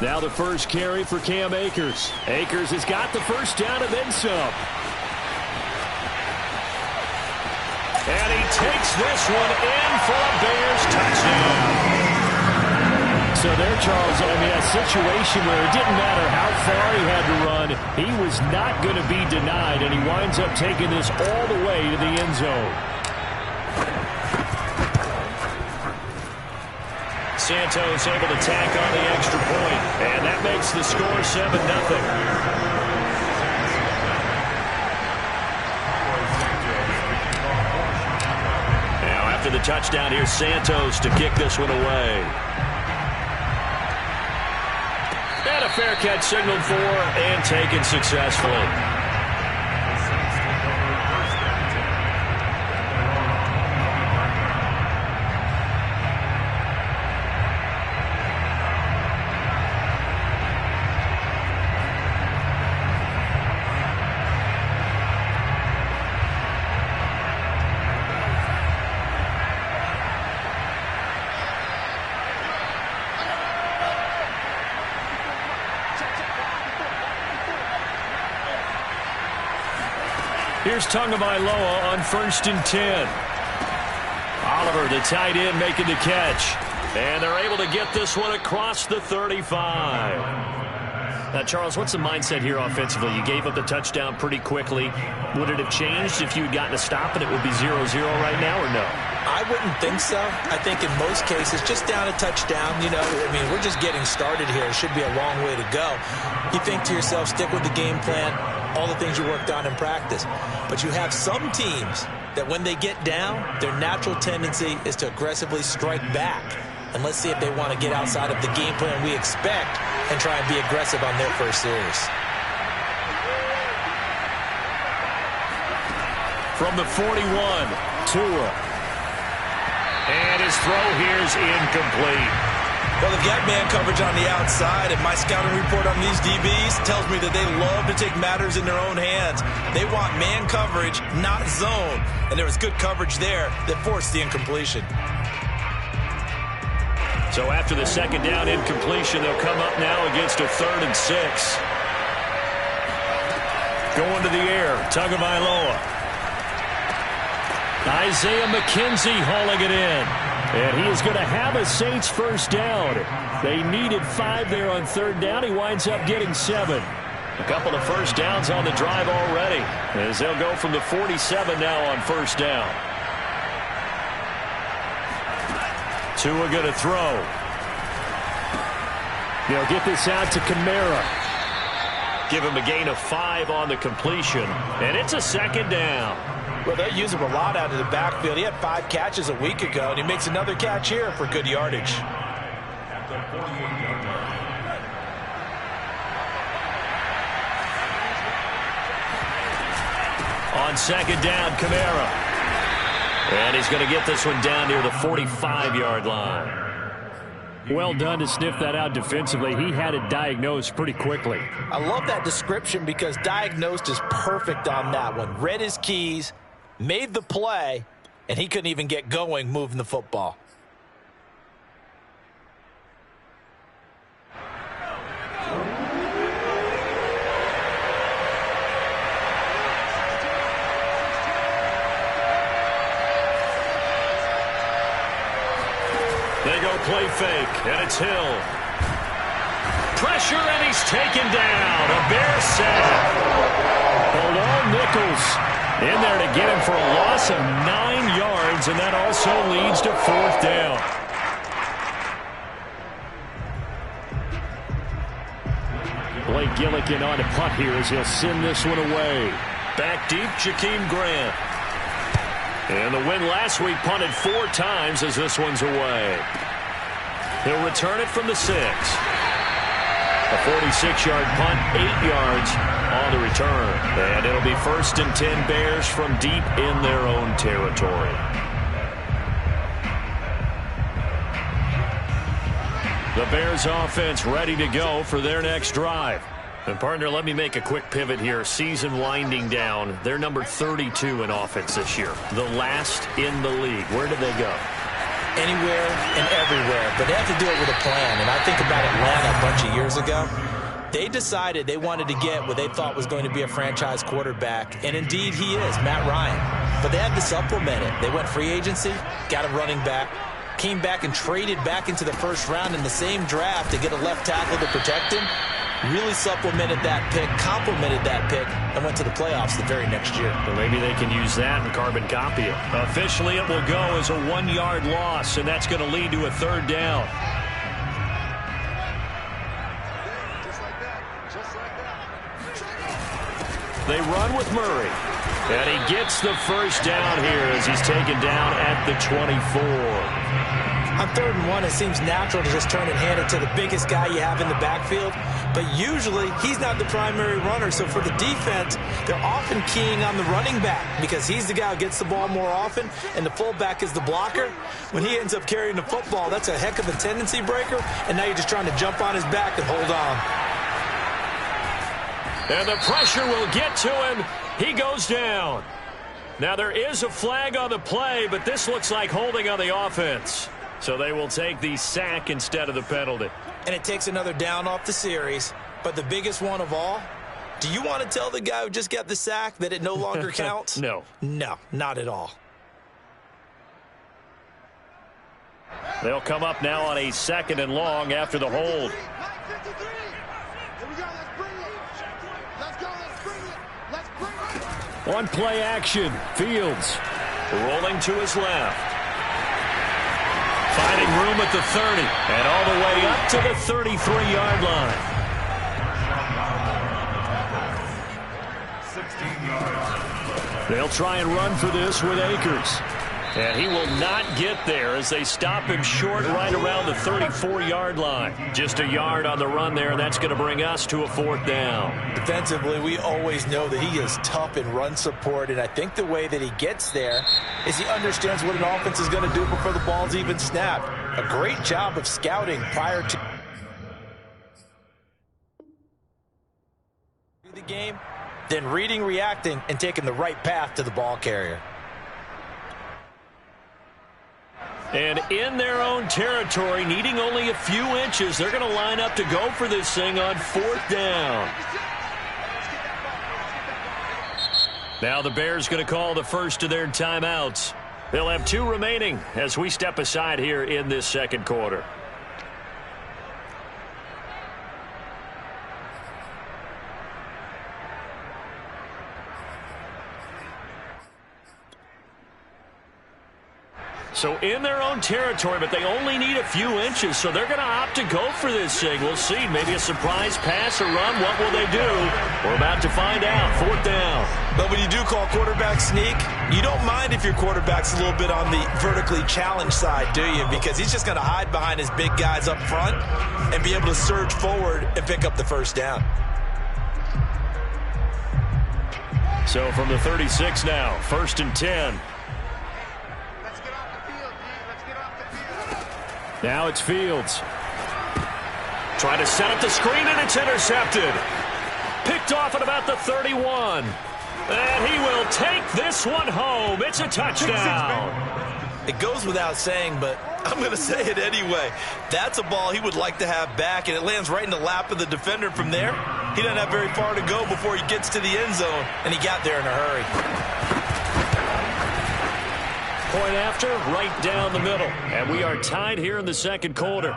Now the first carry for Cam Akers. Akers has got the first down and then some. And he takes this one in for a Bears touchdown. So there, Charles, I mean, a situation where it didn't matter how far he had to run, he was not going to be denied, and he winds up taking this all the way to the end zone. Santos able to tack on the extra point, and that makes the score 7-0. Now after the touchdown, here's Santos to kick this one away. And a fair catch signaled for and taken successfully. Here's Tagovailoa on 1st and 10. Oliver, the tight end, making the catch. And they're able to get this one across the 35. Now, Charles, what's the mindset here offensively? You gave up the touchdown pretty quickly. Would it have changed if you had gotten a stop and it would be 0-0 right now, or no? I wouldn't think so. I think in most cases, just down a touchdown, you know, I mean, we're just getting started here. It should be a long way to go. You think to yourself, stick with the game plan, all the things you worked on in practice. But you have some teams that when they get down, their natural tendency is to aggressively strike back. And let's see if they want to get outside of the game plan we expect and try and be aggressive on their first series. From the 41, Tua. And his throw here is incomplete. Well, they've got man coverage on the outside, and my scouting report on these DBs tells me that they love to take matters in their own hands. They want man coverage, not zone. And there was good coverage there that forced the incompletion. So after the second down incompletion, they'll come up now against a 3rd and 6. Going to the air, Tagovailoa. Isaiah McKenzie hauling it in. And he is going to have a Saints first down. They needed 5 there on 3rd down. He winds up getting 7. A couple of first downs on the drive already, as they'll go from the 47 now on 1st down. Tua going to throw. They'll get this out to Kamara. Give him a gain of 5 on the completion, and it's a 2nd down. Well, they use him a lot out of the backfield. He had 5 catches a week ago, and he makes another catch here for good yardage. On 2nd down, Kamara. And he's going to get this one down near the 45-yard line. Well done to sniff that out defensively. He had it diagnosed pretty quickly. I love that description because diagnosed is perfect on that one. Read his keys, made the play, and he couldn't even get going moving the football. They go play fake, and it's Hill. Pressure, and he's taken down. A Bear sack. Bilal Nichols in there to get him for a loss of 9 yards, and that also leads to 4th down. Blake Gillikin on a punt here as he'll send this one away. Back deep, Jakeem Grant. And the win last week punted 4 times as this one's away. He'll return it from the 6. A 46-yard punt, 8 yards on the return. And it'll be 1st and 10 Bears from deep in their own territory. The Bears offense ready to go for their next drive. And partner, let me make a quick pivot here. Season winding down. They're number 32 in offense this year. The last in the league. Where did they go? anywhere and everywhere, but they have to do it with a plan. And I think about Atlanta a bunch of years ago. They decided they wanted to get what they thought was going to be a franchise quarterback, and indeed he is, Matt Ryan. But they had to supplement it. They went free agency, got a running back, came back and traded back into the first round in the same draft to get a left tackle to protect him, really supplemented that pick, complemented that pick, and went to the playoffs the very next year. Well, maybe they can use that and carbon copy it. Officially, it will go as a 1-yard loss, and that's going to lead to a 3rd down. They run with Murray. And he gets the first down here as he's taken down at the 24. On 3rd and 1, it seems natural to just turn and hand it to the biggest guy you have in the backfield. But usually, he's not the primary runner. So for the defense, they're often keying on the running back because he's the guy who gets the ball more often, and the fullback is the blocker. When he ends up carrying the football, that's a heck of a tendency breaker, and now you're just trying to jump on his back and hold on. And the pressure will get to him. He goes down. Now there is a flag on the play, but this looks like holding on the offense. So they will take the sack instead of the penalty. And it takes another down off the series. But the biggest one of all, do you want to tell the guy who just got the sack that it no longer counts? No. No, not at all. They'll come up now on a 2nd and long after the hold. On play action, Fields rolling to his left. Finding room at the 30 and all the way up to the 33-yard line. 16 yards. They'll try and run for this with Akers. And he will not get there as they stop him short right around the 34-yard line. Just a yard on the run there, and that's going to bring us to a 4th down. Defensively, we always know that he is tough in run support, and I think the way that he gets there is he understands what an offense is going to do before the ball's even snapped. A great job of scouting prior to the game, then reading, reacting, and taking the right path to the ball carrier. And in their own territory, needing only a few inches, they're going to line up to go for this thing on 4th down. Now the Bears going to call the first of their timeouts. They'll have 2 remaining as we step aside here in this 2nd quarter. So in their own territory, but they only need a few inches, so they're going to opt to go for this thing. We'll see. Maybe a surprise pass or run. What will they do? We're about to find out. 4th down. But when you do call quarterback sneak, you don't mind if your quarterback's a little bit on the vertically challenged side, do you? Because he's just going to hide behind his big guys up front and be able to surge forward and pick up the first down. So from the 36 now, 1st and 10. Now it's Fields. Trying to set up the screen, and it's intercepted. Picked off at about the 31. And he will take this one home. It's a touchdown. It goes without saying, but I'm going to say it anyway. That's a ball he would like to have back, and it lands right in the lap of the defender from there. He doesn't have very far to go before he gets to the end zone, and he got there in a hurry. Point after, right down the middle. And we are tied here in the 2nd quarter.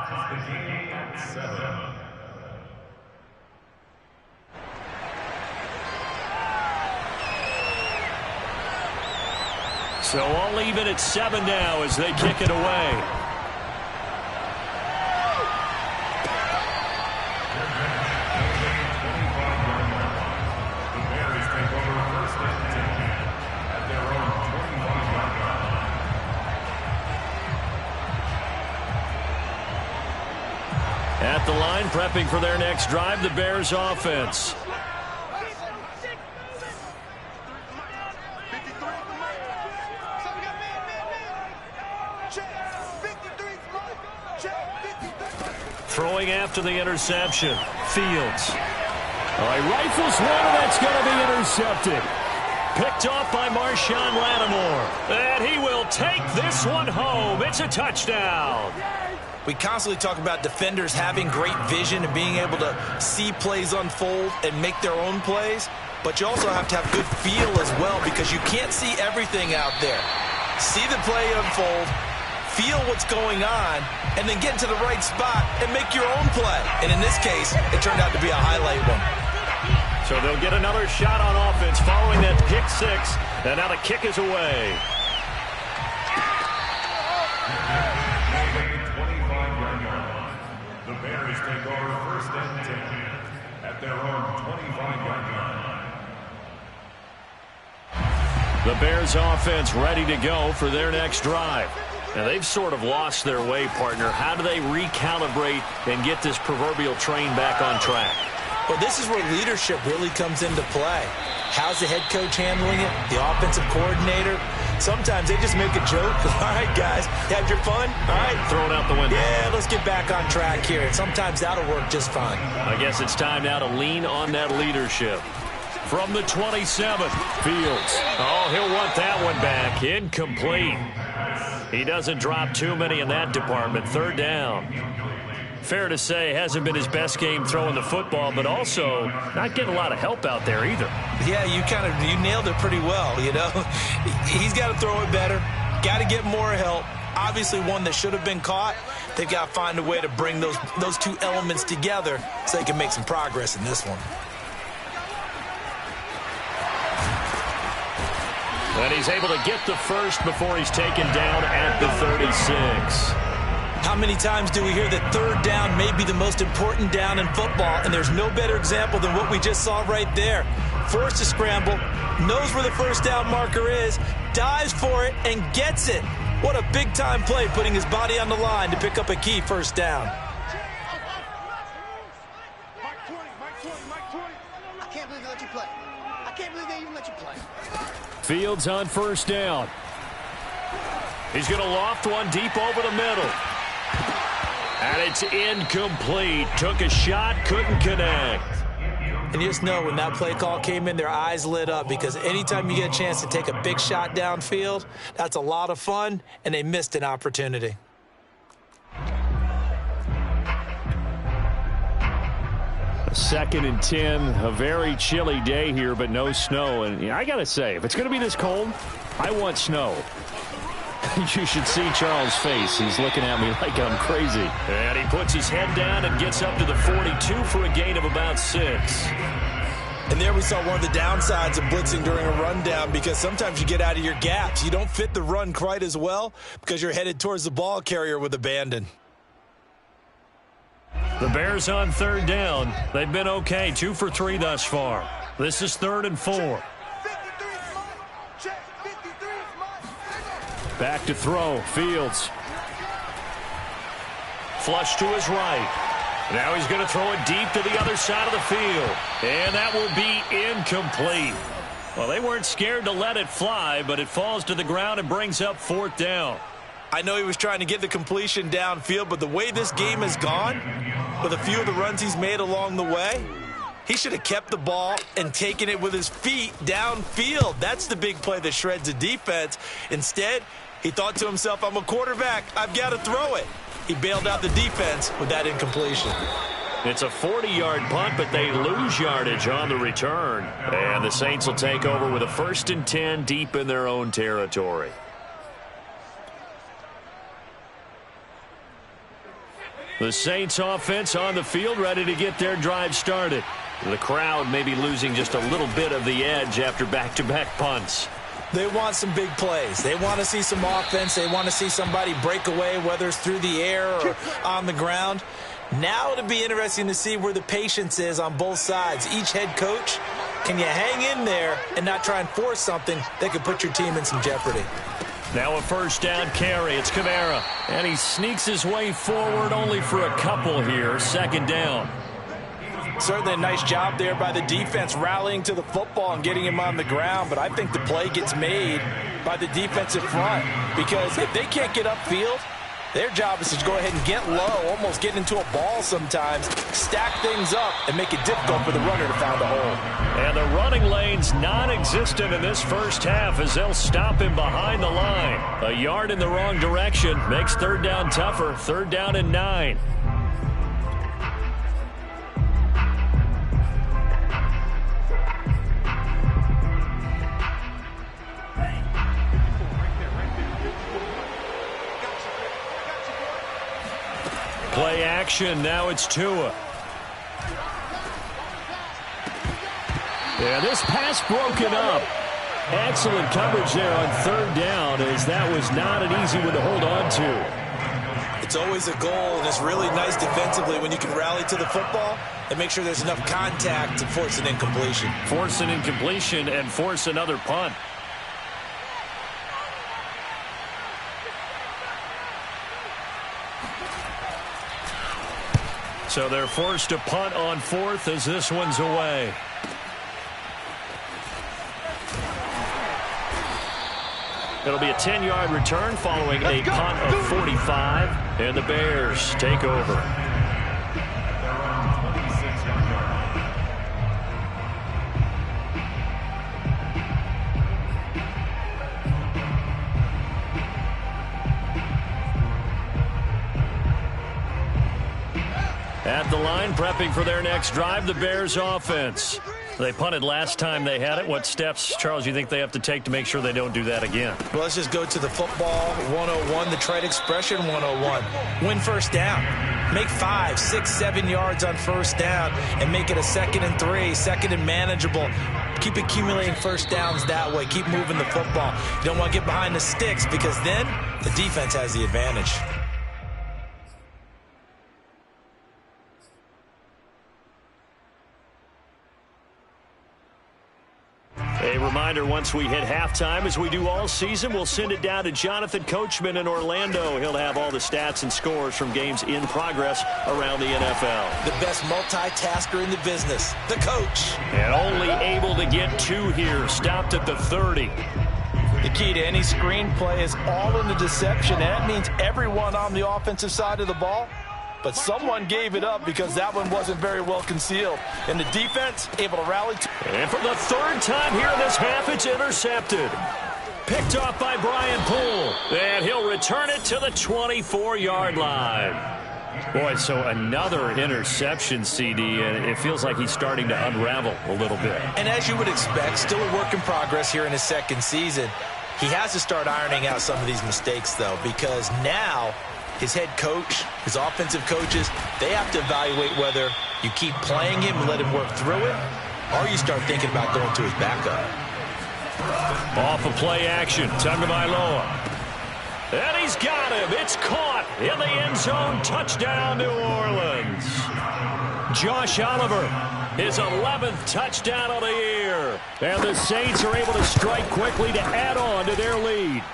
So all even at 7 now as they kick it away. At the line, prepping for their next drive, the Bears offense. Throwing after the interception, Fields. All right, rifles one, and that's going to be intercepted. Picked off by Marshawn Lattimore. And he will take this one home. It's a touchdown. We constantly talk about defenders having great vision and being able to see plays unfold and make their own plays. But you also have to have good feel as well, because you can't see everything out there. See the play unfold, feel what's going on, and then get into the right spot and make your own play. And in this case, it turned out to be a highlight one. So they'll get another shot on offense following that pick six. And now the kick is away. The Bears take over first and 10 at their own 25-yard line. The Bears offense ready to go for their next drive. Now they've sort of lost their way, partner. How do they recalibrate and get this proverbial train back on track? Well, this is where leadership really comes into play. How's the head coach handling it? The offensive coordinator? Sometimes they just make a joke. All right, guys, you had your fun? All right. Throw it out the window. Yeah, let's get back on track here. And sometimes that'll work just fine. I guess it's time now to lean on that leadership. From the 27, Fields. Oh, he'll want that one back. Incomplete. He doesn't drop too many in that department. Third down. Fair to say, hasn't been his best game throwing the football, but also not getting a lot of help out there either. Yeah, you nailed it pretty well, you know. He's got to throw it better. Got to get more help. Obviously one that should have been caught. They've got to find a way to bring those two elements together so they can make some progress in this one. And he's able to get the first before he's taken down at the 36. How many times do we hear that third down may be the most important down in football, and there's no better example than what we just saw right there. Forced to scramble, knows where the first down marker is, dives for it, and gets it. What a big-time play, putting his body on the line to pick up a key first down. I can't believe they let you play. I can't believe they even let you play. Fields on first down. He's going to loft one deep over the middle. And it's incomplete. Took a shot, couldn't connect. And you just know when that play call came in, their eyes lit up, because anytime you get a chance to take a big shot downfield, that's a lot of fun, and they missed an opportunity. Second and 10, a very chilly day here, but no snow. And I got to say, if it's going to be this cold, I want snow. You should see Charles' face. He's looking at me like I'm crazy. And he puts his head down and gets up to the 42 for a gain of about 6. And there we saw one of the downsides of blitzing during a rundown, because sometimes you get out of your gaps. You don't fit the run quite as well because you're headed towards the ball carrier with abandon. The Bears on third down. They've been okay, 2 for 3 thus far. This is 3rd and 4. Back to throw, Fields. Flush to his right. Now he's going to throw it deep to the other side of the field. And that will be incomplete. Well, they weren't scared to let it fly, but it falls to the ground and brings up 4th down. I know he was trying to get the completion downfield, but the way this game has gone, with a few of the runs he's made along the way, he should have kept the ball and taken it with his feet downfield. That's the big play that shreds the defense. Instead, he thought to himself, I'm a quarterback, I've got to throw it. He bailed out the defense with that incompletion. It's a 40-yard punt, but they lose yardage on the return. And the Saints will take over with a 1st and 10 deep in their own territory. The Saints offense on the field, ready to get their drive started. The crowd may be losing just a little bit of the edge after back-to-back punts. They want some big plays. They want to see some offense. They want to see somebody break away, whether it's through the air or on the ground. Now it'll be interesting to see where the patience is on both sides. Each head coach, can you hang in there and not try and force something that could put your team in some jeopardy? Now a first down carry. It's Kamara. And he sneaks his way forward only for a couple here. 2nd down. Certainly a nice job there by the defense rallying to the football and getting him on the ground, but I think the play gets made by the defensive front, because if they can't get upfield, Their job is to go ahead and get low, almost get into a ball sometimes, stack things up, and make it difficult for the runner to find a hole. And the running lane's non-existent in this first half as they'll stop him behind the line. A yard in the wrong direction makes third down tougher. Third down and 9. Play action. Now it's Tua. Yeah, this pass broken up. Excellent coverage there on third down, as that was not an easy one to hold on to. It's always a goal, and it's really nice defensively when you can rally to the football and make sure there's enough contact to force an incompletion. Force an incompletion and force another punt. So they're forced to punt on fourth as this one's away. It'll be a 10-yard return following a punt of 45, and the Bears take over. At the line, prepping for their next drive, the Bears offense. They punted last time they had it. What steps, Charles, you think they have to take to make sure they don't do that again? Well, let's just go to the football 101, the trade expression 101. Win first down. Make 5, 6, 7 yards on first down and make it a 2nd and 3, 2nd and manageable. Keep accumulating first downs that way. Keep moving the football. You don't want to get behind the sticks because then the defense has the advantage. A reminder, once we hit halftime, as we do all season, we'll send it down to Jonathan Coachman in Orlando. He'll have all the stats and scores from games in progress around the NFL. The best multitasker in the business, the coach. And only able to get 2 here, stopped at the 30. The key to any screen play is all in the deception, and that means everyone on the offensive side of the ball. But someone gave it up because that one wasn't very well concealed. And the defense able to rally. And for the 3rd time here in this half, it's intercepted. Picked off by Brian Poole. And he'll return it to the 24-yard line. Boy, so another interception, CD, and it feels like he's starting to unravel a little bit. And as you would expect, still a work in progress here in his 2nd season. He has to start ironing out some of these mistakes, though, because now his head coach, his offensive coaches, they have to evaluate whether you keep playing him and let him work through it, or you start thinking about going to his backup. Off of play action, Tagovailoa. And he's got him. It's caught in the end zone. Touchdown, New Orleans. Josh Oliver, his 11th touchdown of the year. And the Saints are able to strike quickly to add on to their lead.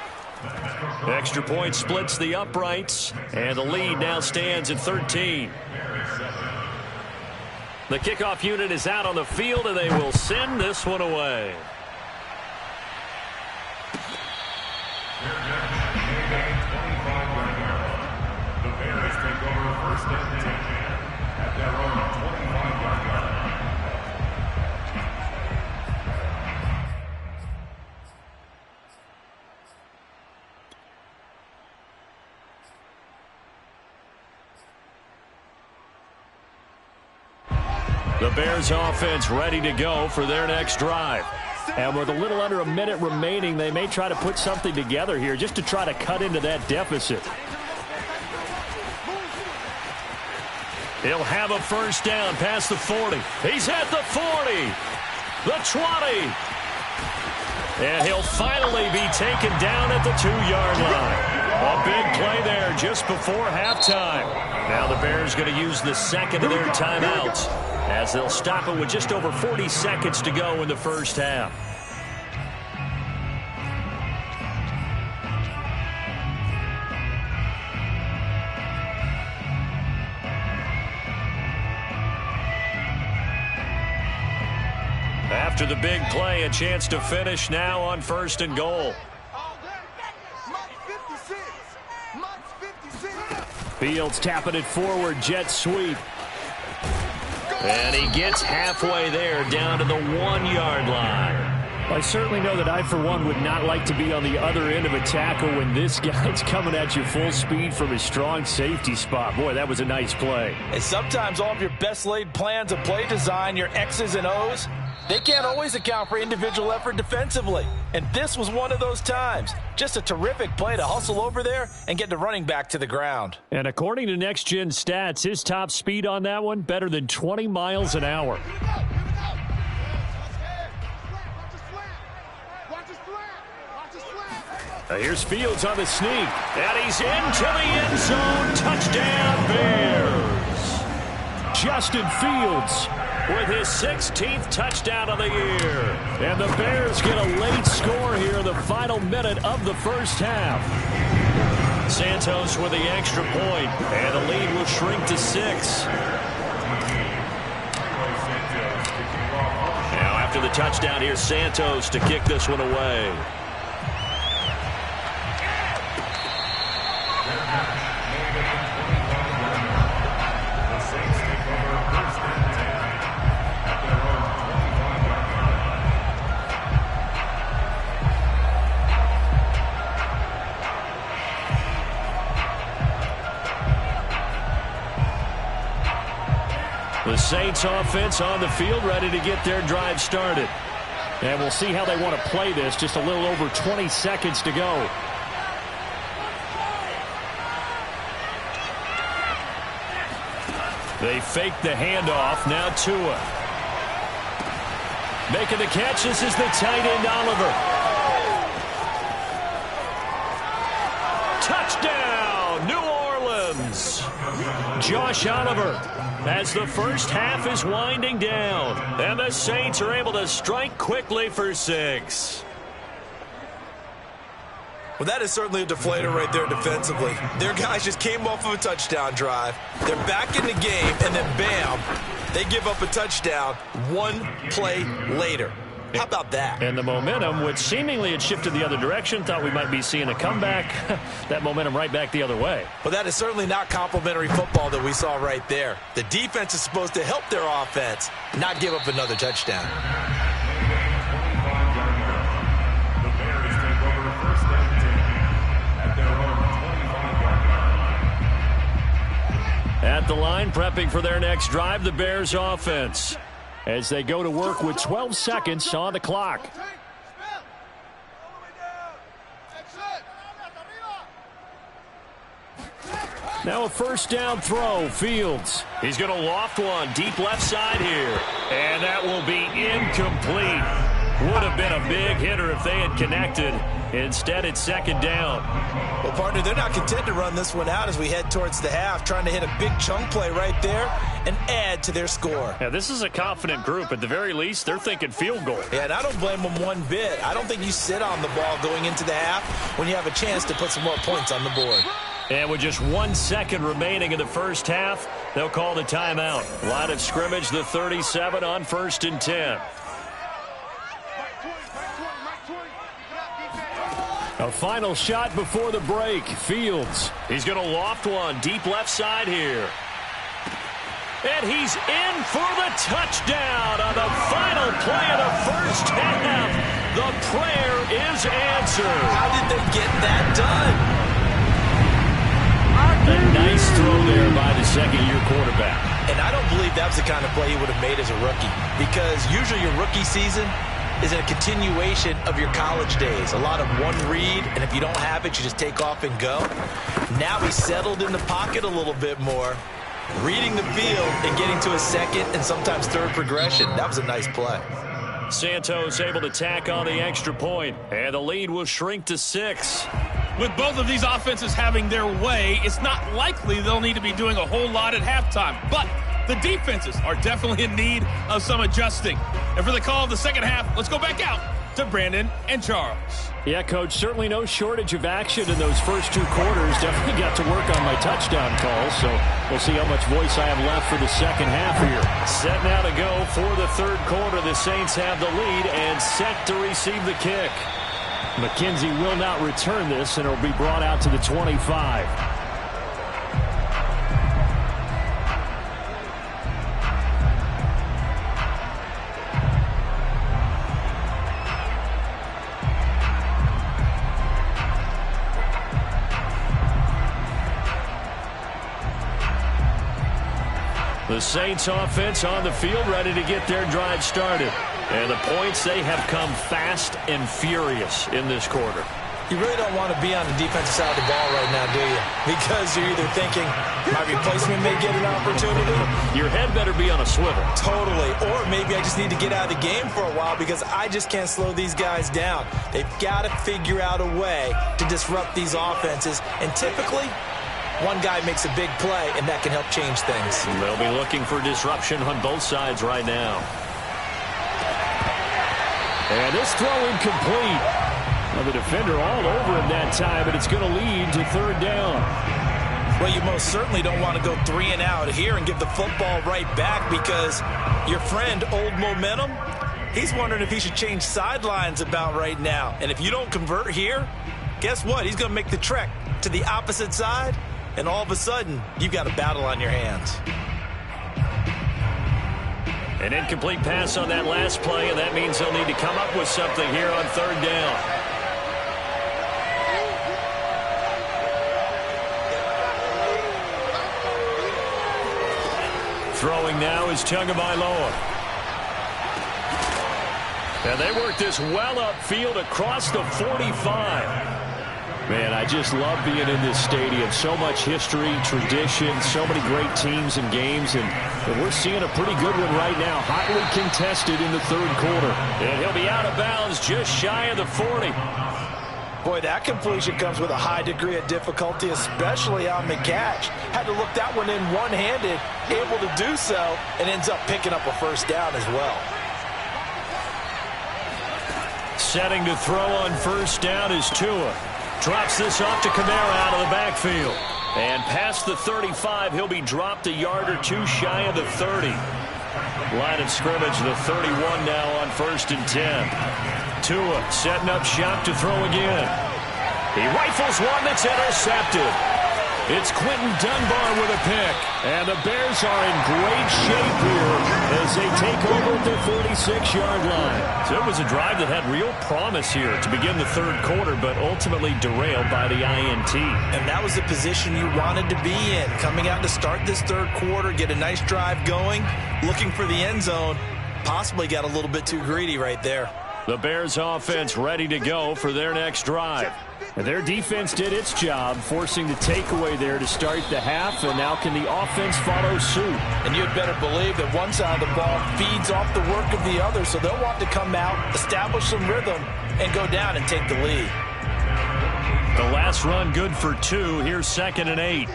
Extra point splits the uprights, and the lead now stands at 13. The kickoff unit is out on the field, and they will send this one away. The Bears take over 1st and 10 at their own 25-yard line. The Bears offense ready to go for their next drive. And with a little under a minute remaining, they may try to put something together here just to try to cut into that deficit. He'll have a first down past the 40. He's at the 40, the 20. And he'll finally be taken down at the 2-yard line. A big play there just before halftime. Now the Bears going to use the 2nd of their timeouts, as they'll stop it with just over 40 seconds to go in the first half. After the big play, a chance to finish now on 1st and goal. March 56. Fields tapping it forward, jet sweep. And he gets halfway there, down to the 1-yard line. I certainly know that I, for one, would not like to be on the other end of a tackle when this guy's coming at you full speed from his strong safety spot. Boy, that was a nice play. And sometimes all of your best laid plans of play design, your X's and O's, they can't always account for individual effort defensively. And this was one of those times. Just a terrific play to hustle over there and get the running back to the ground. And according to Next Gen Stats, his top speed on that one, better than 20 miles an hour. Here's Fields on the sneak, and he's into the end zone. Touchdown, Bears. Justin Fields with his 16th touchdown of the year. And the Bears get a late score here in the final minute of the first half. Santos with the extra point, and the lead will shrink to 6. Now after the touchdown, here's Santos to kick this one away. The Saints offense on the field, ready to get their drive started. And we'll see how they want to play this. Just a little over 20 seconds to go. They fake the handoff. Now Tua. Making the catch. This is the tight end, Oliver. Touchdown, New Orleans. Josh Oliver, as the first half is winding down. And the Saints are able to strike quickly for 6. Well, that is certainly a deflator right there defensively. Their guys just came off of a touchdown drive. They're back in the game, and then bam, they give up a touchdown one play later. How about that? And the momentum, which seemingly had shifted the other direction, thought we might be seeing a comeback. That momentum right back the other way. Well, that is certainly not complimentary football that we saw right there. The defense is supposed to help their offense, not give up another touchdown. The Bears take over first and 10 at their own 25-yard line. At the line, prepping for their next drive, the Bears offense, as they go to work with 12 seconds on the clock. Now a first down throw, Fields. He's going to loft one deep left side here. And that will be incomplete. Would have been a big hitter if they had connected. Instead, it's second down. Well, partner, they're not content to run this one out as we head towards the half, trying to hit a big chunk play right there and add to their score. Yeah, this is a confident group. At the very least, they're thinking field goal. Yeah, and I don't blame them one bit. I don't think you sit on the ball going into the half when you have a chance to put some more points on the board. And with just 1 second remaining in the first half, they'll call the timeout. Line of scrimmage, the 37 on 1st and 10. A final shot before the break. Fields. He's going to loft one deep left side here. And he's in for the touchdown on the final play of the first half. The prayer is answered. How did they get that done? A nice throw there by the second-year quarterback. And I don't believe that was the kind of play he would have made as a rookie, because usually your rookie season is a continuation of your college days. A lot of one read, and if you don't have it, you just take off and go. Now he's settled in the pocket a little bit more, reading the field and getting to a second and sometimes third progression. That was a nice play. Santos able to tack on the extra point, and the lead will shrink to 6. With both of these offenses having their way, it's not likely they'll need to be doing a whole lot at halftime. But the defenses are definitely in need of some adjusting. And for the call of the second half, let's go back out to Brandon and Charles. Yeah, Coach, certainly no shortage of action in those first 2 quarters. Definitely got to work on my touchdown calls, so we'll see how much voice I have left for the second half here. Set now to go for the third quarter. The Saints have the lead and set to receive the kick. McKenzie will not return this, and it will be brought out to the 25. The Saints offense on the field ready to get their drive started. And the points, they have come fast and furious in this quarter. You really don't want to be on the defensive side of the ball right now, do you? Because you're either thinking, my replacement may get an opportunity. Your head better be on a swivel. Totally. Or maybe I just need to get out of the game for a while because I just can't slow these guys down. They've got to figure out a way to disrupt these offenses. And typically, one guy makes a big play, and that can help change things. They'll be looking for disruption on both sides right now. And this throw incomplete. Well, the defender all over him that time, but it's going to lead to third down. Well, you most certainly don't want to go 3 and out here and give the football right back because your friend, Old Momentum, he's wondering if he should change sidelines about right now. And if you don't convert here, guess what? He's going to make the trek to the opposite side, and all of a sudden, you've got a battle on your hands. An incomplete pass on that last play, and that means they'll need to come up with something here on third down. Throwing now is Tagovailoa. And they work this well upfield across the 45. Man, I just love being in this stadium. So much history, tradition, so many great teams and games, and we're seeing a pretty good one right now, hotly contested in the third quarter. And he'll be out of bounds just shy of the 40. Boy, that completion comes with a high degree of difficulty, especially on the catch. Had to look that one in one-handed, able to do so, and ends up picking up a first down as well. Setting to throw on first down is Tua. Drops this off to Kamara out of the backfield. And past the 35, he'll be dropped a yard or two shy of the 30. Line of scrimmage, the 31 now on 1st and 10. Tua setting up shop to throw again. He rifles one that's intercepted. It's Quentin Dunbar with a pick. And the Bears are in great shape here as they take over at the 46-yard line. So it was a drive that had real promise here to begin the third quarter, but ultimately derailed by the INT. And that was the position you wanted to be in. Coming out to start this third quarter, get a nice drive going, looking for the end zone. Possibly got a little bit too greedy right there. The Bears offense ready to go for their next drive. And their defense did its job, forcing the takeaway there to start the half, and now can the offense follow suit? And you'd better believe that one side of the ball feeds off the work of the other, so they'll want to come out, establish some rhythm, and go down and take the lead. The last run good for 2. Here's 2nd and 8.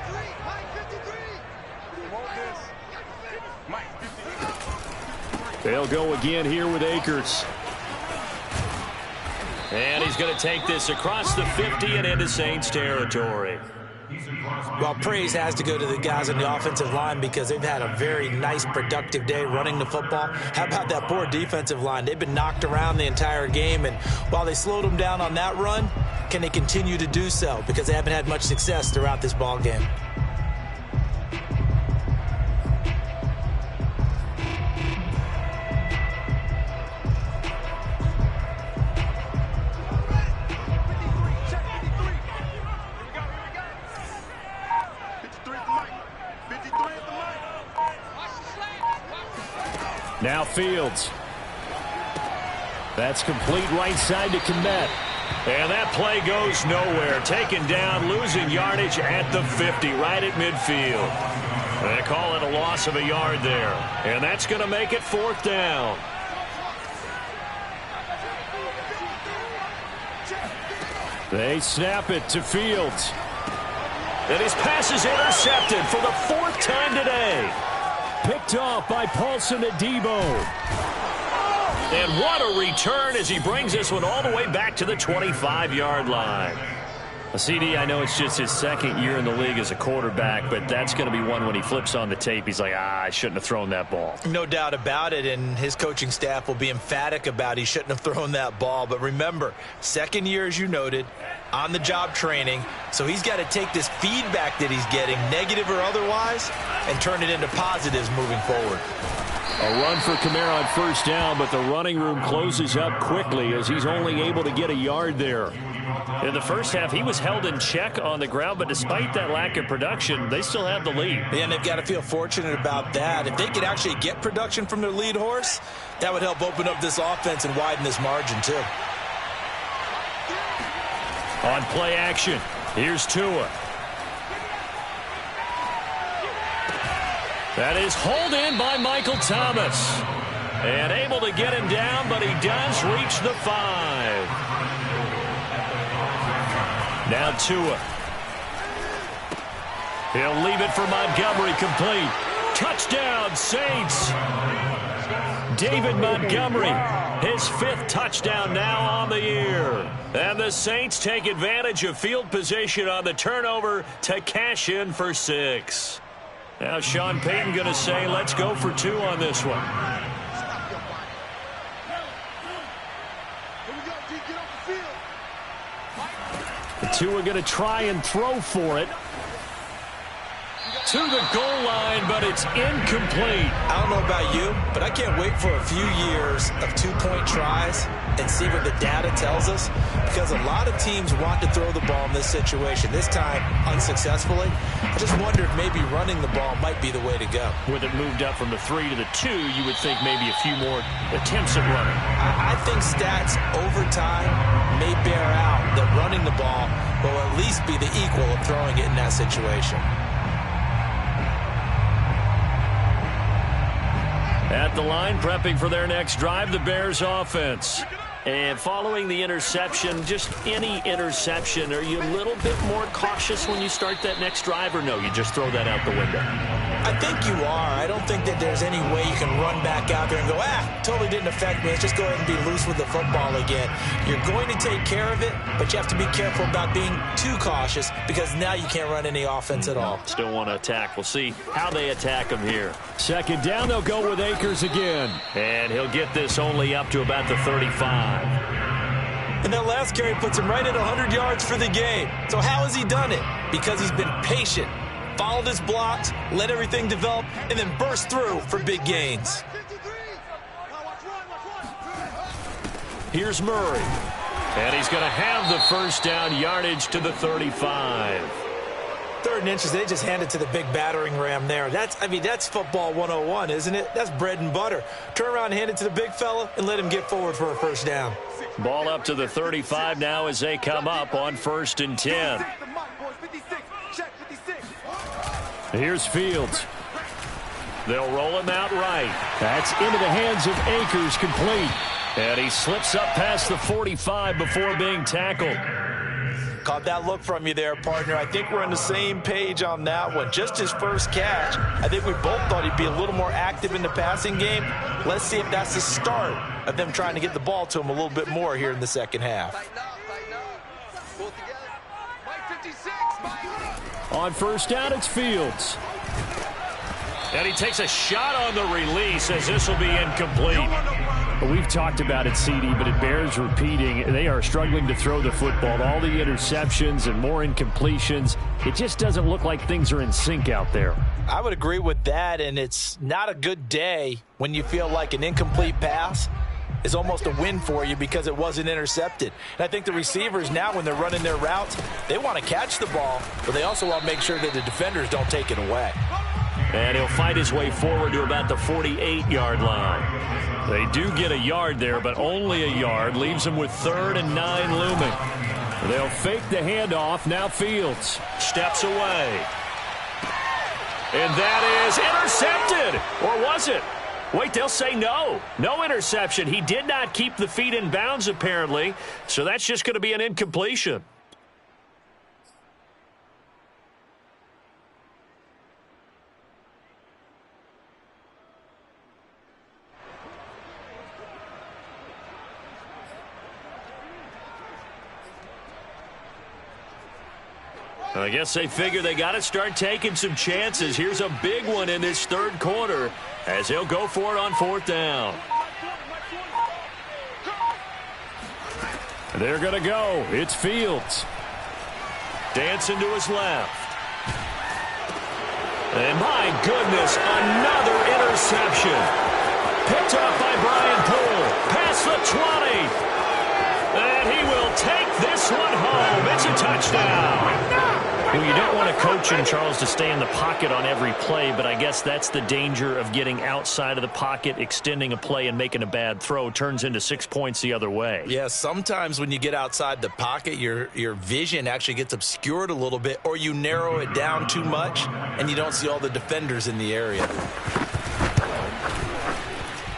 They'll go again here with Akers. And he's going to take this across the 50 and into Saints territory. Well, praise has to go to the guys on the offensive line because they've had a very nice, productive day running the football. How about that poor defensive line? They've been knocked around the entire game, and while they slowed them down on that run, can they continue to do so? Because they haven't had much success throughout this ball game. Now Fields. That's complete right side to Kmet. And that play goes nowhere. Taken down, losing yardage at the 50, right at midfield. They call it a loss of a yard there. And that's going to make it 4th down. They snap it to Fields. And his pass is intercepted for the 4th time today. Picked off by Paulson Adebo. And what a return as he brings this one all the way back to the 25-yard line. CD, I know it's just his 2nd year in the league as a quarterback, but that's going to be one when he flips on the tape. He's like, I shouldn't have thrown that ball. No doubt about it, and his coaching staff will be emphatic about he shouldn't have thrown that ball. But remember, 2nd year, as you noted, on-the-job training, so he's got to take this feedback that he's getting, negative or otherwise, and turn it into positives moving forward. A run for Kamara on 1st down, but the running room closes up quickly as he's only able to get a yard there. In the first half, he was held in check on the ground, but despite that lack of production, they still have the lead. And they've got to feel fortunate about that. If they could actually get production from their lead horse, that would help open up this offense and widen this margin, too. On play action, here's Tua. That is hauled in by Michael Thomas. And able to get him down, but he does reach the 5. Now Tua. He'll leave it for Montgomery, complete. Touchdown, Saints. David Montgomery, his 5th touchdown now on the year. And the Saints take advantage of field position on the turnover to cash in for 6. Now Sean Payton going to say, let's go for 2 on this one. The 2 are going to try and throw for it. To the goal line, but it's incomplete. I don't know about you, but I can't wait for a few years of 2-point tries and see what the data tells us, because a lot of teams want to throw the ball in this situation, this time unsuccessfully. I just wonder if maybe running the ball might be the way to go. With it moved up from the 3 to the 2, you would think maybe a few more attempts at running. I think stats over time may bear out that running the ball will at least be the equal of throwing it in that situation. At the line, prepping for their next drive, the Bears offense. And following the interception, just any interception, are you a little bit more cautious when you start that next drive, or no, you just throw that out the window? I think you are. I don't think that there's any way you can run back out there and go, totally didn't affect me. Let's just go ahead and be loose with the football again. You're going to take care of it, but you have to be careful about being too cautious, because now you can't run any offense at all. Still want to attack. We'll see how they attack him here. Second down, they'll go with Akers again. And he'll get this only up to about the 35. And that last carry puts him right at 100 yards for the game. So how has he done it? Because he's been patient, followed his blocks, let everything develop, and then burst through for big gains. Here's Murray. And he's going to have the first down, yardage to the 35. 3rd and inches, they just hand it to the big battering ram there. That's football 101, isn't it? That's bread and butter. Turn around and hand it to the big fella and let him get forward for a first down. Ball up to the 35 now as they come up on 1st and 10. Here's Fields. They'll roll him out right. That's into the hands of Akers, complete. And he slips up past the 45 before being tackled. Caught that look from you there, partner. I think we're on the same page on that one. Just his first catch, I think we both thought he'd be a little more active in the passing game. Let's see if that's the start of them trying to get the ball to him a little bit more here in the second half. On first down, it's Fields. And he takes a shot on the release as this will be incomplete. We've talked about it, CD, but it bears repeating. They are struggling to throw the football. All the interceptions and more incompletions. It just doesn't look like things are in sync out there. I would agree with that, and it's not a good day when you feel like an incomplete pass is almost a win for you because it wasn't intercepted. And I think the receivers now, when they're running their routes, they want to catch the ball, but they also want to make sure that the defenders don't take it away. And he'll fight his way forward to about the 48-yard line. They do get a yard there, but only a yard. Leaves them with 3rd and 9 looming. They'll fake the handoff. Now Fields steps away. And that is intercepted. Or was it? Wait, they'll say no. No interception. He did not keep the feet in bounds, apparently. So that's just going to be an incompletion. I guess they figure they got to start taking some chances. Here's a big one in this 3rd quarter as they'll go for it on 4th down. They're going to go. It's Fields. Dancing to his left. And my goodness, another interception. Picked off by Brian Poole. Past the 20. And he will take this this one home. It's a touchdown. Well, you don't want a coach in Charles to stay in the pocket on every play, but I guess that's the danger of getting outside of the pocket, extending a play, and making a bad throw. Turns into 6 points the other way. Yeah, sometimes when you get outside the pocket, your vision actually gets obscured a little bit, or you narrow it down too much, and you don't see all the defenders in the area.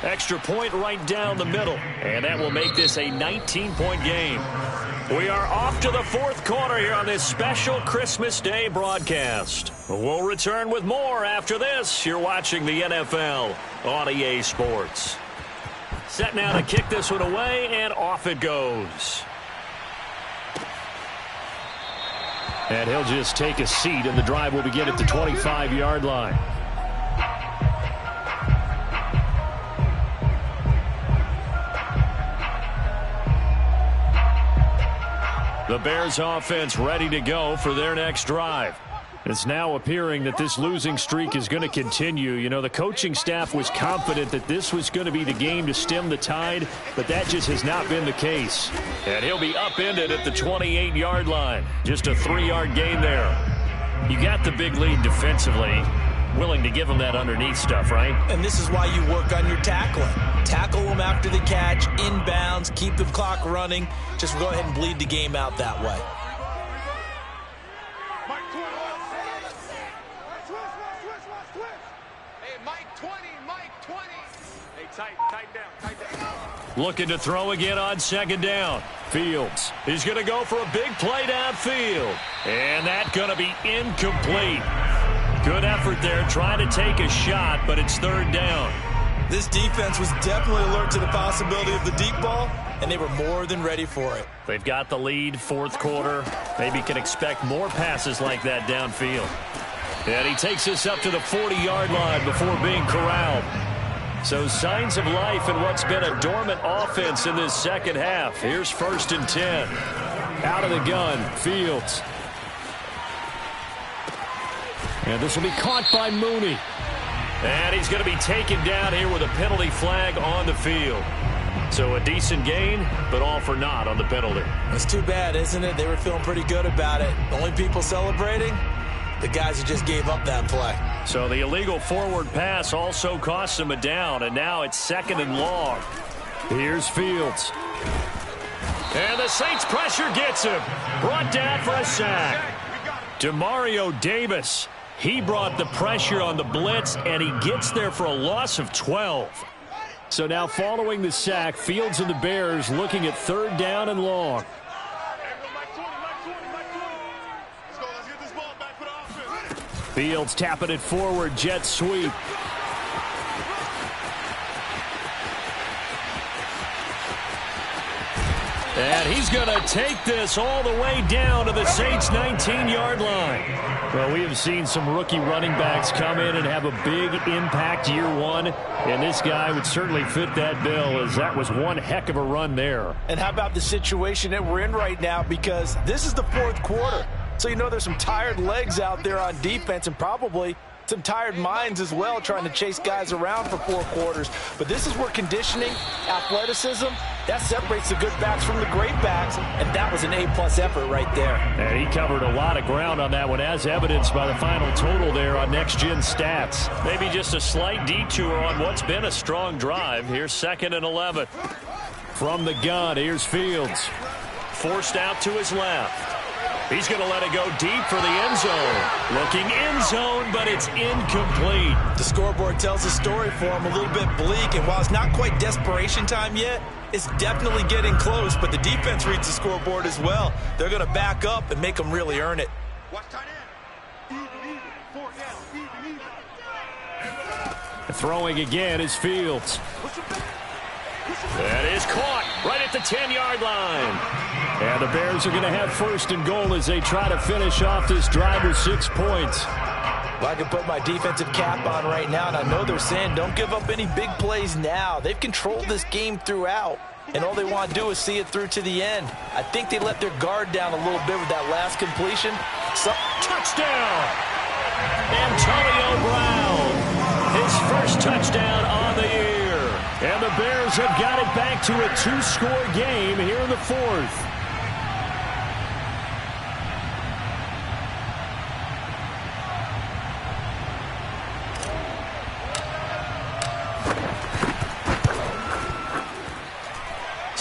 Extra point right down the middle, and that will make this a 19-point game. We are off to the fourth quarter here on this special Christmas Day broadcast. We'll return with more after this. You're watching the NFL on EA Sports. Set now to kick this one away, and off it goes. And he'll just take a seat, and the drive will begin at the 25-yard line. The Bears offense ready to go for their next drive. It's now appearing that this losing streak is going to continue. You know, the coaching staff was confident that this was going to be the game to stem the tide, but that just has not been the case. And he'll be upended at the 28-yard line. Just a 3-yard gain there. You got the big lead defensively. Willing to give them that underneath stuff, right? And this is why you work on your tackling. Tackle them after the catch, inbounds, keep the clock running. Just go ahead and bleed the game out that way. Hey, Mike 20, Mike 20. Hey, tight down. Looking to throw again on second down. Fields. He's going to go for a big play downfield. And that's going to be incomplete. Good effort there, trying to take a shot, but it's third down. This defense was definitely alert to the possibility of the deep ball, and they were more than ready for it. They've got the lead, fourth quarter. Maybe can expect more passes like that downfield. And he takes this up to the 40-yard line before being corralled. So signs of life in what's been a dormant offense in this second half. Here's 1st and 10. Out of the gun, Fields. And this will be caught by Mooney. And he's going to be taken down here with a penalty flag on the field. So a decent gain, but all for naught on the penalty. It's too bad, isn't it? They were feeling pretty good about it. The only people celebrating, the guys who just gave up that play. So the illegal forward pass also cost him a down, and now it's 2nd and long. Here's Fields. And the Saints pressure gets him. Brought down for a sack. Demario Davis. He brought the pressure on the blitz, and he gets there for a loss of 12. So now following the sack, Fields and the Bears looking at 3rd down and long. Fields tapping it forward, jet sweep. And he's going to take this all the way down to the Saints' 19-yard line. Well, we have seen some rookie running backs come in and have a big impact year one, and this guy would certainly fit that bill, as that was one heck of a run there. And how about the situation that we're in right now, because this is the fourth quarter. So you know there's some tired legs out there on defense and probably some tired minds as well, trying to chase guys around for 4 quarters. But this is where conditioning, athleticism, that separates the good backs from the great backs, and that was an A-plus effort right there. And he covered a lot of ground on that one, as evidenced by the final total there on next-gen stats. Maybe just a slight detour on what's been a strong drive. Here's 2nd and 11. From the gun, here's Fields. Forced out to his left. He's going to let it go deep for the end zone. Looking end zone, but it's incomplete. The scoreboard tells a story for him, a little bit bleak, and while it's not quite desperation time yet, it's definitely getting close, but the defense reads the scoreboard as well. They're going to back up and make them really earn it. Throwing again is Fields. That is caught right at the 10-yard line. And the Bears are going to have 1st and goal as they try to finish off this drive with 6 points. Well, I can put my defensive cap on right now, and I know they're saying don't give up any big plays now. They've controlled this game throughout, and all they want to do is see it through to the end. I think they let their guard down a little bit with that last completion. Touchdown! Antonio Brown, his first touchdown on the year. And the Bears have got it back to a 2-score game here in the 4th.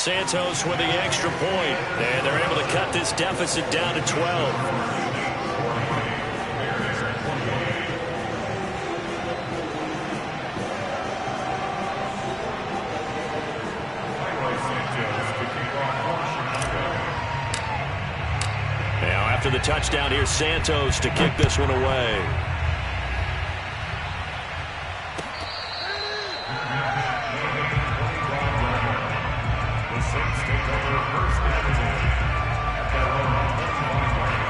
Santos with the extra point, and they're able to cut this deficit down to 12. After the touchdown, here's Santos to kick this one away. The Saints take over first and 10 at their own 25-yard line.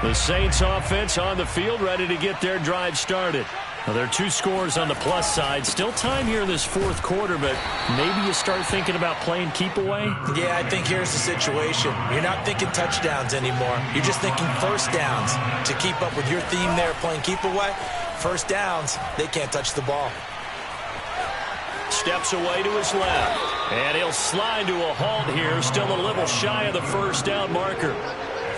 The Saints offense on the field, ready to get their drive started. Now, there are 2 scores on the plus side. Still time here in this fourth quarter, but maybe you start thinking about playing keep away? Yeah, I think here's the situation. You're not thinking touchdowns anymore. You're just thinking first downs. To keep up with your theme there, playing keep away, first downs, they can't touch the ball. Steps away to his left, and he'll slide to a halt here, still a little shy of the first down marker.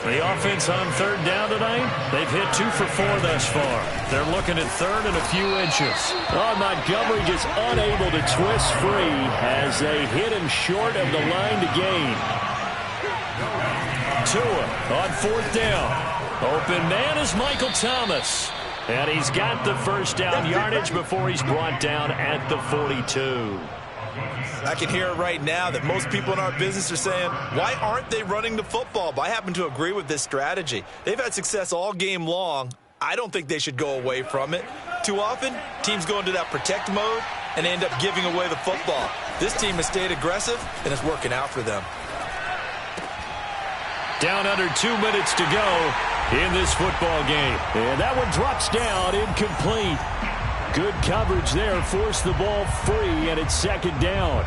The offense on third down tonight, they've hit 2 for 4 thus far. They're looking at third and a few inches. Oh, Montgomery just unable to twist free as they hit him short of the line to gain. Tua on fourth down. Open man is Michael Thomas. And he's got the first down yardage before he's brought down at the 42. I can hear it right now that most people in our business are saying, why aren't they running the football? But I happen to agree with this strategy. They've had success all game long. I don't think they should go away from it. Too often, teams go into that protect mode and end up giving away the football. This team has stayed aggressive, and it's working out for them. Down under 2 minutes to go in this football game. And that one drops down, incomplete. Good coverage there, forced the ball free, and it's second down.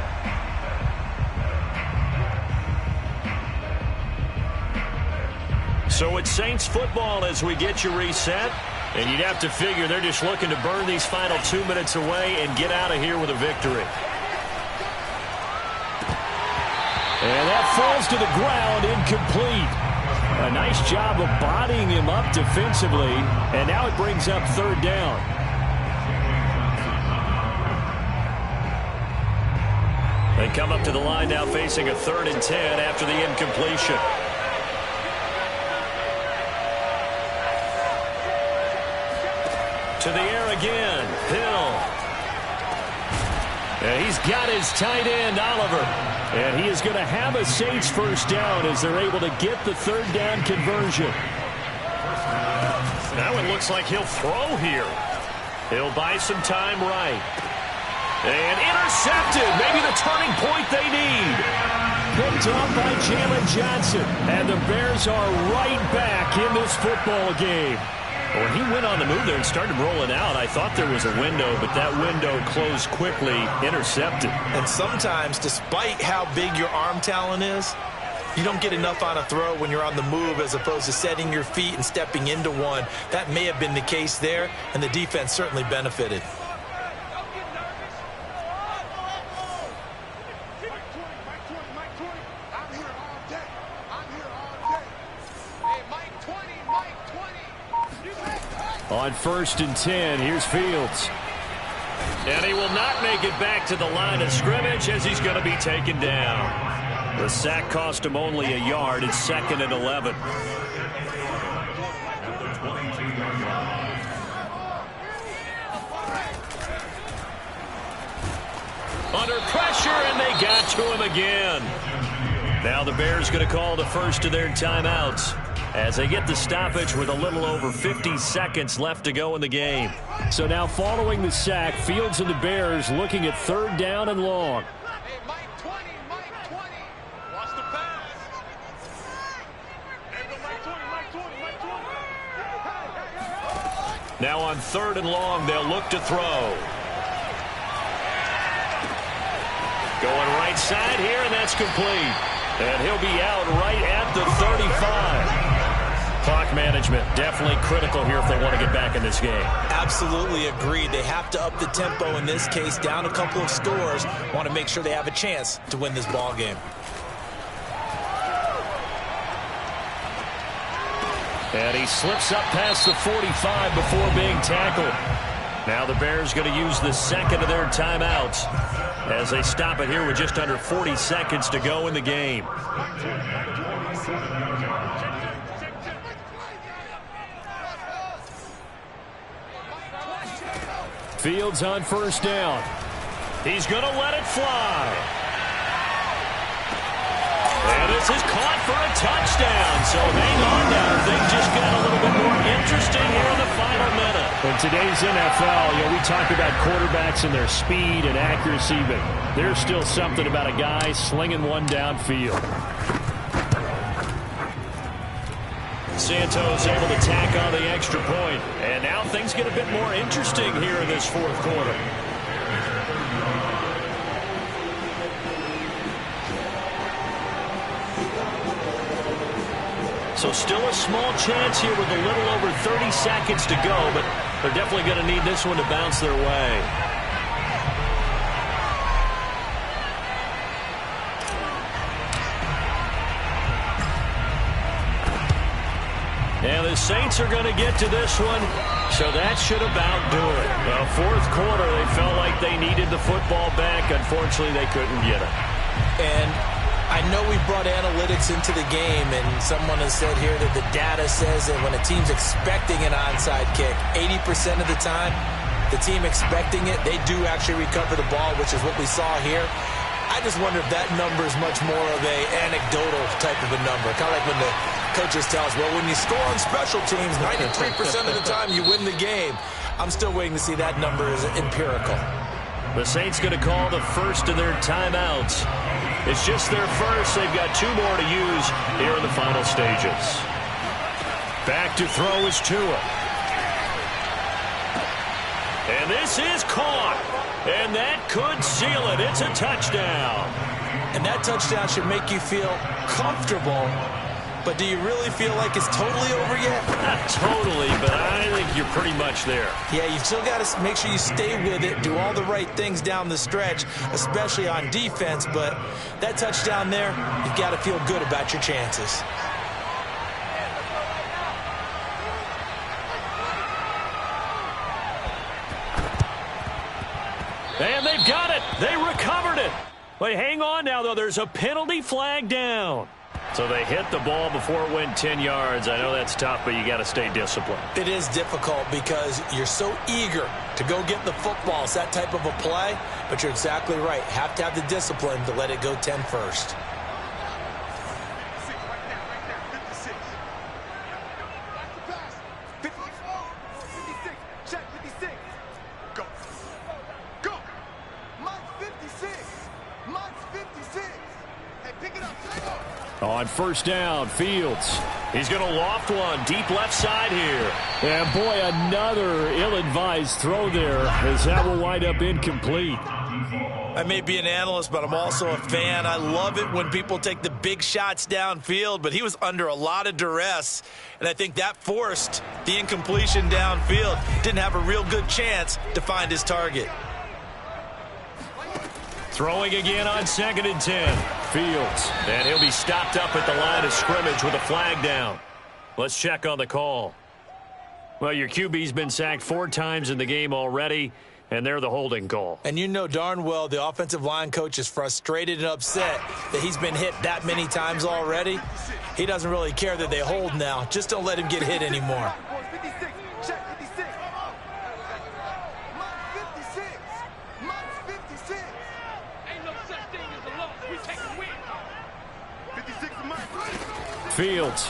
So it's Saints football as we get you reset. And you'd have to figure they're just looking to burn these final 2 minutes away and get out of here with a victory. And that falls to the ground, incomplete. A nice job of bodying him up defensively, and now it brings up third down. They come up to the line now facing a 3rd and 10 after the incompletion. To the air again, Hill. And he's got his tight end, Oliver. And he is going to have a Saints first down as they're able to get the third down conversion. That one looks like he'll throw here. He'll buy some time right. And intercepted. Maybe the turning point they need. Picked off by Jalen Johnson. And the Bears are right back in this football game. When he went on the move there and started rolling out, I thought there was a window, but that window closed quickly, intercepted. And sometimes, despite how big your arm talent is, you don't get enough on a throw when you're on the move as opposed to setting your feet and stepping into one. That may have been the case there, and the defense certainly benefited. On 1st and 10, here's Fields. And he will not make it back to the line of scrimmage as he's going to be taken down. The sack cost him only a yard. It's 2nd and 11. Under pressure, and they got to him again. Now the Bears going to call the first of their timeouts as they get the stoppage with a little over 50 seconds left to go in the game. So now following the sack, Fields and the Bears looking at 3rd down and long. Hey, Mike 20, Mike 20. Watch the pass. There go Mike 20, Mike 20, Mike 20. Now on 3rd and long, they'll look to throw. Going right side here, and that's complete. And he'll be out right at the 35. Clock management definitely critical here if they want to get back in this game. Absolutely agreed. They have to up the tempo in this case, down a couple of scores. Want to make sure they have a chance to win this ball game. And he slips up past the 45 before being tackled. Now the Bears going to use the second of their timeouts as they stop it here with just under 40 seconds to go in the game. Fields on first down. He's going to let it fly. And this is caught for a touchdown. So hang on now. Things just got a little bit more interesting here in the final minute. In today's NFL, we talk about quarterbacks and their speed and accuracy, but there's still something about a guy slinging one downfield. Santos able to tack on the extra point. And now things get a bit more interesting here in this fourth quarter. So still a small chance here with a little over 30 seconds to go, but they're definitely going to need this one to bounce their way. And the Saints are going to get to this one, so that should about do it. Well, fourth quarter, they felt like they needed the football back. Unfortunately, they couldn't get it. And I know we brought analytics into the game, and someone has said here that the data says that when a team's expecting an onside kick, 80% of the time, the team expecting it, they do actually recover the ball, which is what we saw here. I just wonder if that number is much more of a anecdotal type of a number. Kind of like when the coaches tell us, well, when you score on special teams, 93% of the time you win the game. I'm still waiting to see that number is empirical. The Saints going to call the first of their timeouts. It's just their first. They've got two more to use here in the final stages. Back to throw is Tua. And this is caught. And that could seal it. It's a touchdown. And that touchdown should make you feel comfortable. But do you really feel like it's totally over yet? Not totally, but I think you're pretty much there. Yeah, you still got to make sure you stay with it, do all the right things down the stretch, especially on defense. But that touchdown there, you've got to feel good about your chances. And they've got it. They recovered it. Wait, hang on now, though. There's a penalty flag down. So they hit the ball before it went 10 yards. I know that's tough, but you got to stay disciplined. It is difficult because you're so eager to go get the football. It's that type of a play, but you're exactly right. Have to have the discipline to let it go 10 first. On first down, Fields. He's going to loft one deep left side here. And boy, another ill-advised throw there as that will wind up incomplete. I may be an analyst, but I'm also a fan. I love it when people take the big shots downfield, but he was under a lot of duress, and I think that forced the incompletion downfield. Didn't have a real good chance to find his target. Throwing again on 2nd and 10. Fields. And he'll be stopped up at the line of scrimmage with a flag down. Let's check on the call. Well, your QB's been sacked 4 times in the game already, and they're the holding call. And you know darn well the offensive line coach is frustrated and upset that he's been hit that many times already. He doesn't really care that they hold now. Just don't let him get hit anymore. 56 to Mike. Fields.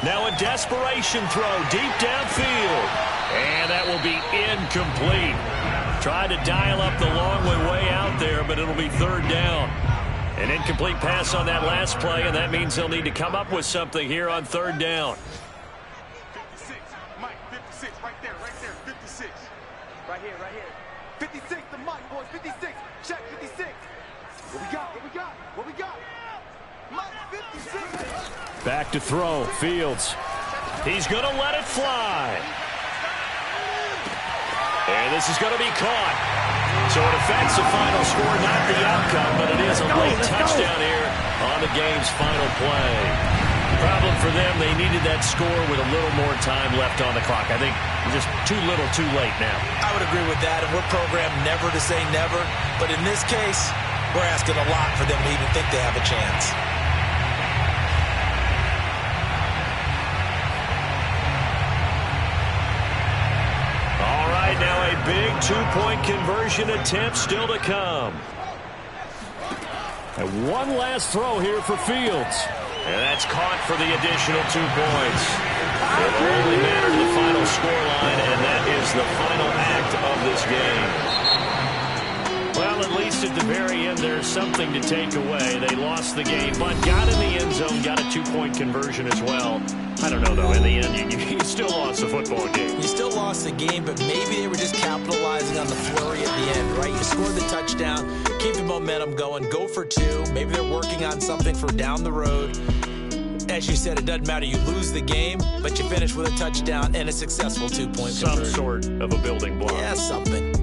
Now a desperation throw deep downfield. And that will be incomplete. Tried to dial up the long way out there, but it'll be 3rd down. An incomplete pass on that last play, and that means they'll need to come up with something here on 3rd down. 56, Mike, 56, right there, 56. Right here. 56 to Mike, boys, 56. Check, 56. What we got? Mike, 56. Back to throw, Fields. He's going to let it fly. And this is going to be caught. So it affects the final score, not the outcome, but it is a late touchdown here on the game's final play. Problem for them, they needed that score with a little more time left on the clock. I think just too little, too late now. I would agree with that, and we're programmed never to say never. But in this case, we're asking a lot for them to even think they have a chance. All right, now a big two-point conversion attempt still to come. And one last throw here for Fields. And that's caught for the additional 2 points. It will only matter to the final scoreline, and that is the final act of this game. Well, at least at the very end, there's something to take away. They lost the game, but got in the end zone, got a 2-point conversion as well. I don't know, though. In the end, you still lost the football game. You still lost the game, but maybe they were just capitalizing on the flurry at the end, right? You scored the touchdown, keep the momentum going, go for 2. Maybe they're working on something for down the road. As you said, it doesn't matter. You lose the game, but you finish with a touchdown and a successful 2-point conversion. Some sort of a building block. Yeah, something.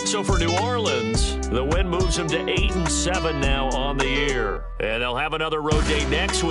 So for New Orleans, the win moves them to 8-7 now on the year. And they'll have another road day next week.